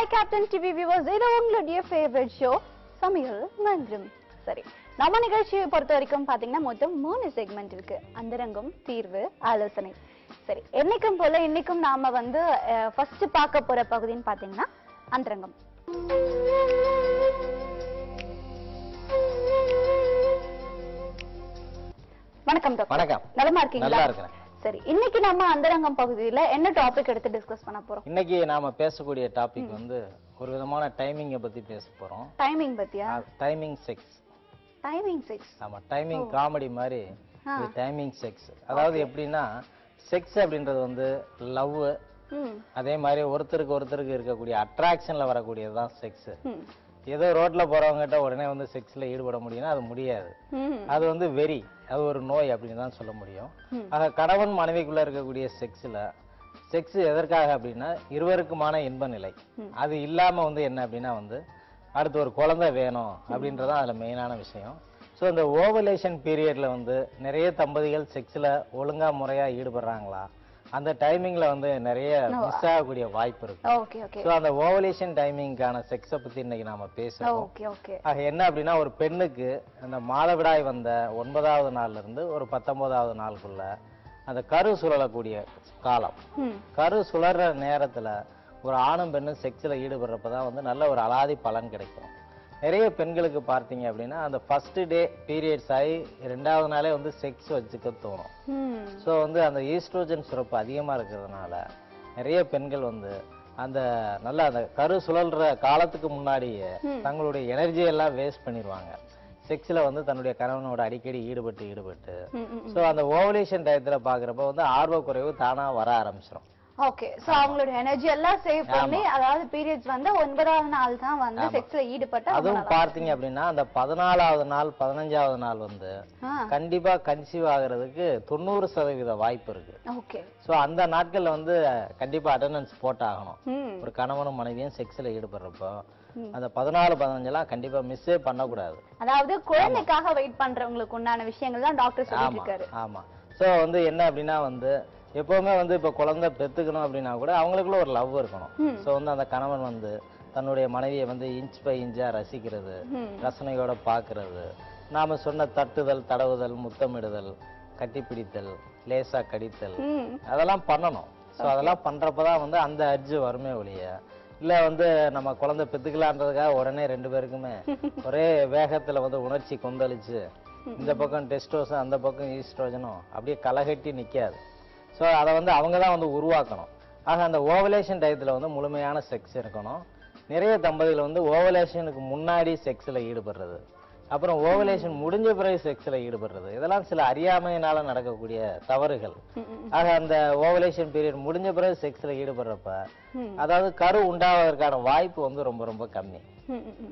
Hi Captain TV viewers, இது உங்களுடைய favorite show சமையல் மந்திரம். சரி, நம்ம நிகழ்ச்சியை பொறுத்த வரைக்கும் பாத்தீங்கன்னா மொத்தம் 3 செக்மெண்ட் இருக்கு. அந்தரங்கம், தீர்வு, ஆலோசனை. சரி, என்னைக்கும் போல இன்னைக்கும் நாம வந்து ஃபர்ஸ்ட் பார்க்க போற பகுதின்னு பாத்தீங்கன்னா அந்தரங்கம். வணக்கம் டாக்டர். வணக்கம். நலமா இருக்கீங்களா? நல்லா இருக்கேன். சரி, இன்னைக்கு நம்ம அந்தரங்கம் பகுதியில என்ன டாபிக் எடுத்து டிஸ்கஸ் பண்ண போறோம்? இன்னைக்கு நாம பேசக்கூடிய டாபிக் வந்து ஒரு விதமான டைமிங்க பத்தி பேச போறோம். டைமிங் பத்தியா? Timing sex. Timing sex. ஆமா, டைமிங் காமெடி மாதிரி இது டைமிங் செக்ஸ். அதாவது எப்படின்னா செக்ஸ் அப்படின்றது வந்து லவ், அதே மாதிரி ஒருத்தருக்கு இருக்கக்கூடிய அட்ராக்ஷன்ல வரக்கூடியதுதான் செக்ஸ். ஏதோ ரோட்ல போறவங்ககிட்ட உடனே வந்து செக்ஸ்ல ஈடுபட முடியும்னா அது முடியாது. அது வந்து வெறி, அது ஒரு நோய் அப்படின்னு தான் சொல்ல முடியும். ஆக கணவன் மனைவிக்குள்ள இருக்கக்கூடிய செக்ஸ் எதற்காக அப்படின்னா இருவருக்குமான இன்ப நிலை. அது இல்லாம வந்து என்ன அப்படின்னா வந்து அடுத்து ஒரு குழந்தை வேணும் அப்படின்றதான் அதுல மெயினான விஷயம். ஸோ இந்த ஓவலேஷன் பீரியட்ல வந்து நிறைய தம்பதிகள் செக்ஸ்ல ஒழுங்கா முறையா ஈடுபடுறாங்களா, அந்த டைமிங்ல வந்து நிறைய மிஸ் ஆகக்கூடிய வாய்ப்பு இருக்கு. சோ அந்த ஓவலேஷன் டைமிங்கான செக்ஸ பத்தி இன்னைக்கு நாம பேசுறோம். ஆக என்ன அப்படின்னா ஒரு பெண்ணுக்கு அந்த மாதவிடாய் வந்த 9வது நாள்ல இருந்து ஒரு 19வது நாளுக்குள்ள அந்த கரு சுழலக்கூடிய காலம், கரு சுழற நேரத்துல ஒரு ஆணும் பெண்ணும் செக்ஸ்ல ஈடுபடுறப்பதான் வந்து நல்ல ஒரு அலாதி பலன் கிடைக்கும். நிறைய பெண்களுக்கு பார்த்தீங்க அப்படின்னா அந்த ஃபர்ஸ்ட் டே பீரியட்ஸ் ஆகி 2வது நாளே வந்து செக்ஸ் வச்சுக்க தோணும். ஸோ வந்து அந்த ஈஸ்ட்ரோஜன் சுரப்பு அதிகமா இருக்கிறதுனால நிறைய பெண்கள் வந்து அந்த நல்ல அந்த கரு சுழல்ற காலத்துக்கு முன்னாடியே தங்களுடைய எனர்ஜி எல்லாம் வேஸ்ட் பண்ணிடுவாங்க. செக்ஸ்ல வந்து தன்னுடைய கணவனோட அடிக்கடி ஈடுபட்டு ஸோ அந்த ஓவலேஷன் டயத்துல பாக்குறப்ப வந்து ஆர்வ குறைவு தானா வர ஆரம்பிச்சிடும். ஓகே, சோ அவங்களோட எனர்ஜி எல்லாம் சேவ் பண்ணி அதாவது பீரியட்ஸ் வந்து 9வது நாள் தான் வந்து செக்ஸ்ல ஈடுபட்டு அதுவும் பார்த்தீங்க அப்படின்னா அந்த 14வது நாள் 15வது நாள் வந்து கண்டிப்பா கன்சீவ் ஆகுறதுக்கு 90% வாய்ப்பு இருக்கு. ஓகே, சோ அந்த நாட்கள்ல வந்து கண்டிப்பா அட்டெண்டன்ஸ் போட்டாகணும். ஒரு கணவனும் மனைவியும் செக்ஸ்ல ஈடுபடுறப்போ அந்த 14, 15 எல்லாம் கண்டிப்பா மிஸ்ஸே பண்ணக்கூடாது. அதாவது குழந்தைக்காக வெயிட் பண்றவங்களுக்கு உண்டான விஷயங்கள் தான் டாக்டர் சொல்லிட்டு இருக்காரு. ஆமா, சோ வந்து என்ன அப்படின்னா வந்து எப்பவுமே வந்து இப்ப குழந்தை பெத்துக்கணும் அப்படின்னா கூட அவங்களுக்குள்ள ஒரு லவ் இருக்கணும். சோ வந்து அந்த கணவன் வந்து தன்னுடைய மனைவியை வந்து இன்ச் பை இன்ச்சா ரசிக்கிறது, ரசனையோட பாக்குறது, நாம சொன்ன தட்டுதல், தடவுதல், முத்தமிடுதல், கட்டிப்பிடித்தல், லேசா கடித்தல், அதெல்லாம் பண்ணணும். சோ அதெல்லாம் பண்றப்பதான் வந்து அந்த அர்ஜு வருமே ஒழிய இல்ல வந்து நம்ம குழந்தை பெத்துக்கலான்றதுக்காக உடனே 2 பேருக்குமே ஒரே வேகத்துல வந்து உணர்ச்சி கொந்தளிச்சு இந்த பக்கம் டெஸ்டோஸும் அந்த பக்கம் ஈஸ்ட்ரோஜனும் அப்படியே களைகட்டி நிக்காது. ஸோ அதை வந்து அவங்க தான் வந்து உருவாக்கணும். ஆக அந்த ஓவலேஷன் டயத்தில் வந்து முழுமையான செக்ஸ் இருக்கணும். நிறைய தம்பதிகள் வந்து ஓவலேஷனுக்கு முன்னாடி செக்ஸில் ஈடுபடுறது, அப்புறம் ஓவலேஷன் முடிஞ்ச பிறகு செக்ஸில் ஈடுபடுறது, இதெல்லாம் சில அறியாமையினால நடக்கக்கூடிய தவறுகள். ஆக அந்த ஓவலேஷன் பீரியட் முடிஞ்ச பிறகு செக்ஸில் ஈடுபடுறப்ப அதாவது கரு உண்டாவதற்கான வாய்ப்பு வந்து ரொம்ப ரொம்ப கம்மி.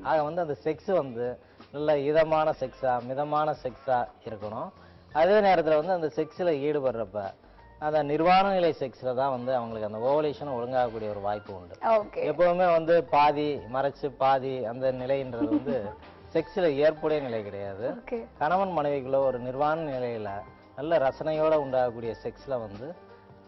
ஆக வந்து அந்த செக்ஸ் வந்து நல்ல இதமான செக்ஸா மிதமான செக்ஸா இருக்கணும். அதே நேரத்தில் வந்து அந்த செக்ஸில் ஈடுபடுறப்ப அந்த நிர்வாண நிலை செக்ஸ்ல தான் வந்து அவங்களுக்கு அந்த ஓவலேஷன் ஒழுங்காகக்கூடிய ஒரு வாய்ப்பு உண்டு. எப்பவுமே வந்து பாதி மறைச்சு பாதி அந்த நிலைன்றது வந்து செக்ஸ்ல ஏற்புடைய நிலை கிடையாது. கணவன் மனைவிக்குள்ள ஒரு நிர்வாண நிலையில நல்ல ரசனையோட உண்டாகக்கூடிய செக்ஸ்ல வந்து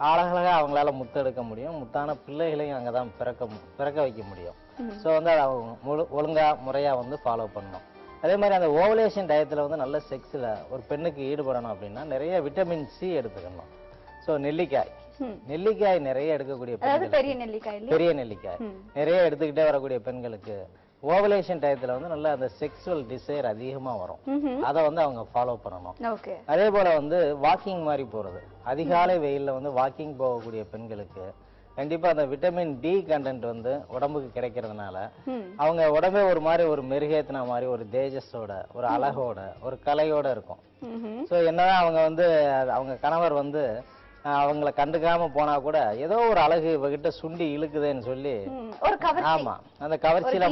அழகழகா அவங்களால முத்தெடுக்க முடியும், முத்தான பிள்ளைகளையும் அங்கதான் பிறக்க வைக்க முடியும். ஸோ வந்து அதை அவங்க ஒழுங்கா முறையா வந்து ஃபாலோ பண்ணணும். அதே மாதிரி அந்த ஓவலேஷன் டயத்துல வந்து நல்ல செக்ஸ்ல ஒரு பெண்ணுக்கு ஈடுபடணும் அப்படின்னா நிறைய விட்டமின் சி எடுத்துக்கணும். ஸோ நெல்லிக்காய் நிறைய எடுக்கக்கூடிய பெரிய நெல்லிக்காய் நிறைய எடுத்துக்கிட்டே வரக்கூடிய பெண்களுக்கு ஓவலேஷன் டயத்துல வந்து நல்ல அந்த செக்ஸுவல் டிசைர் அதிகமா வரும். அதை வந்து அவங்க ஃபாலோ பண்ணணும். அதே போல வந்து வாக்கிங் மாதிரி போறது, அதிகாலை வெயில்ல வந்து வாக்கிங் போகக்கூடிய பெண்களுக்கு கண்டிப்பா அந்த விட்டமின் டி கண்டென்ட் வந்து உடம்புக்கு கிடைக்கிறதுனால அவங்க உடம்பே ஒரு மாதிரி ஒரு மெருகேத்தின மாதிரி ஒரு தேஜஸோட ஒரு அழகோட ஒரு கலையோட இருக்கும். ஸோ என்னதான் அவங்க வந்து அவங்க கணவர் வந்து அவங்கள கண்டுக்காம போனா கூட ஏதோ ஒரு அழகு இவகிட்ட சுண்டி இழுக்குதுன்னு சொல்லி ஆமா அந்த கவர்ச்சியில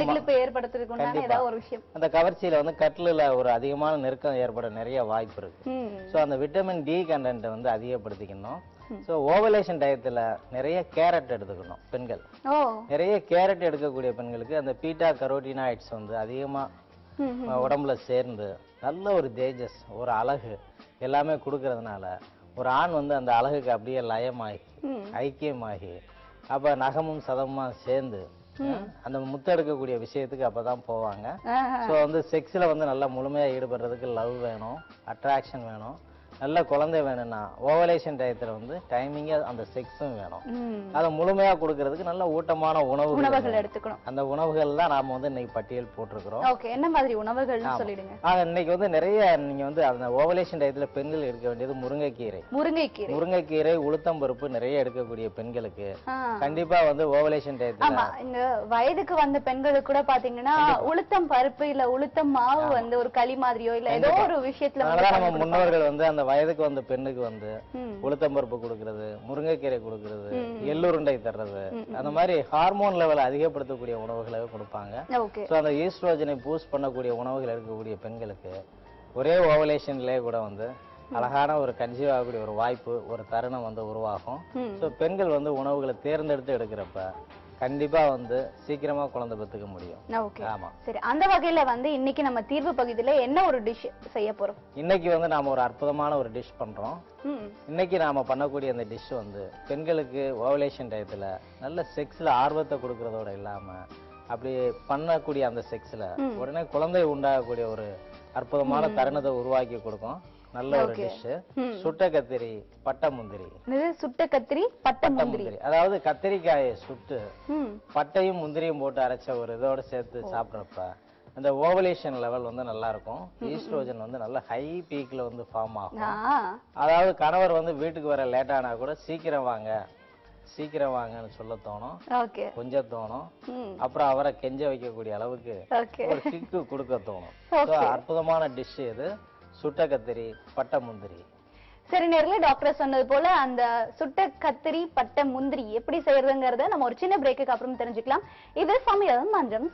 அந்த கவர்ச்சியில வந்து கட்டில ஒரு அதிகமான நெருக்கம் ஏற்பட நிறைய வாய்ப்பு இருக்கு. ஸோ அந்த விட்டமின் டி கண்டென்ட் வந்து அதிகப்படுத்திக்கணும். ஸோ ஓவலேஷன் டயத்துல நிறைய கேரட் எடுத்துக்கணும் பெண்கள். நிறைய கேரட் எடுக்கக்கூடிய பெண்களுக்கு அந்த பீட்டா கரோட்டினாய்ட்ஸ் வந்து அதிகமா உடம்புல சேர்ந்து நல்ல ஒரு தேஜஸ் ஒரு அழகு எல்லாமே கொடுக்கறதுனால ஒரு ஆண் வந்து அந்த அழகுக்கு அப்படியே லயமாகி ஐக்கியமாகி அப்ப நகமும் சதமுமா சேர்ந்து அந்த முத்தெடுக்கக்கூடிய விஷயத்துக்கு அப்பதான் போவாங்க. சோ வந்து செக்ஸ்ல வந்து நல்லா முழுமையா ஈடுபடுறதுக்கு லவ் வேணும், அட்ராக்ஷன் வேணும், நல்ல குழந்தை வேணும்னா ஓவலேஷன் டயத்துல வந்து டைமிங்கா அந்த செக்ஸும் வேணும். அதை முழுமையா கொடுக்கறதுக்கு நல்ல ஊட்டமான உணவுகள் எடுத்துக்கணும். அந்த உணவுகள் தான் நாம வந்து இன்னைக்கு பட்டியல் போட்டிருக்கிறோம். ஓகே, என்ன மாதிரி உணவுகள்னு சொல்லிடுங்க. இன்னைக்கு வந்து நிறைய நீங்க வந்து அந்த ஓவலேஷன் டயத்துல பெண்கள் எடுக்க வேண்டியது முருங்கைக்கீரை. முருங்கைக்கீரை, உளுத்தம் பருப்பு நிறைய எடுக்கக்கூடிய பெண்களுக்கு கண்டிப்பா வந்து ஓவலேஷன் டயத்துல. ஆமா, இந்த வயதுக்கு வந்த பெண்களுக்கு கூட பாத்தீங்கன்னா உளுத்தம் பருப்பு இல்ல உளுத்தம் மாவு வந்து ஒரு களி மாதிரியோ இல்ல ஏதோ ஒரு விஷயத்துல நம்ம முன்னோர்கள் வந்து அந்த வயதுக்கு வந்த பெண்ணுக்கு வந்து உளுத்தம்பருப்பு கொடுக்கறது, முருங்கைக்கீரை கொடுக்கறது, எள்ளுருண்டை தர்றது, அந்த மாதிரி ஹார்மோன் லெவல் அதிகப்படுத்தக்கூடிய உணவுகளை கொடுப்பாங்க. சோ அந்த ஈஸ்ட்ரோஜனை பூஸ்ட் பண்ணக்கூடிய உணவுகள் எடுக்கக்கூடிய பெண்களுக்கு ஒரே ஓவலேஷன்லயே கூட வந்து அழகான ஒரு கன்சீவ் ஆகக்கூடிய ஒரு வாய்ப்பு, ஒரு தருணம் வந்து உருவாகும். சோ பெண்கள் வந்து உணவுகளை தேர்ந்தெடுத்து எடுக்கிறப்ப கண்டிப்பா வந்து சீக்கிரமா குழந்தை பெத்துக்க முடியும். ஆமா, சரி. அந்த வகையில வந்து இன்னைக்கு நம்ம தீர்வு பகுதியில என்ன ஒரு டிஷ் செய்ய போறோம்? இன்னைக்கு வந்து நாம ஒரு அற்புதமான ஒரு டிஷ் பண்றோம். இன்னைக்கு நாம பண்ணக்கூடிய அந்த டிஷ் வந்து பெண்களுக்கு ஓவலேஷன் டயத்துல நல்ல செக்ஸ்ல ஆர்வத்தை கொடுக்கறதோட இல்லாம அப்படி பண்ணக்கூடிய அந்த செக்ஸ்ல உடனே குழந்தை உண்டாகக்கூடிய ஒரு அற்புதமான தருணத்தை உருவாக்கி கொடுக்கும். நல்ல ஒரு டிஷ். சுட்ட கத்திரி பட்டை முந்திரி. சுட்ட கத்திரி பட்டை முந்திரி, அதாவது கத்திரிக்காயை சுட்டு பட்டையும் முந்திரியும் போட்டு அரைச்ச ஒரு இதோட சேர்த்து சாப்பிட்றப்ப அந்த ஓவலேஷன் லெவல் வந்து நல்லா இருக்கும். ஈஸ்ட்ரோஜன் வந்து நல்ல ஹை பீக்ல வந்து ஃபார்ம் ஆகும். அதாவது கணவர் வந்து வீட்டுக்கு வர லேட் ஆனா கூட சீக்கிரம் வாங்கன்னு சொல்ல தோணும், கொஞ்சம் தோணும். அப்புறம் அவரை கெஞ்ச வைக்கக்கூடிய அளவுக்கு ஒரு கிக்கு கொடுக்க தோணும். அற்புதமான டிஷ் இது, சுட்ட கத்திரி பட்டை முந்திரி. சரி நேர்களே, டாக்டர் சொன்னது போல அந்த சுட்ட கத்திரி பட்டை முந்திரி எப்படி செய்யறதுங்கிறத நம்ம ஒரு சின்ன பிரேக்குக்கு அப்புறம் தெரிஞ்சுக்கலாம். இது சமையல் மன்றம்.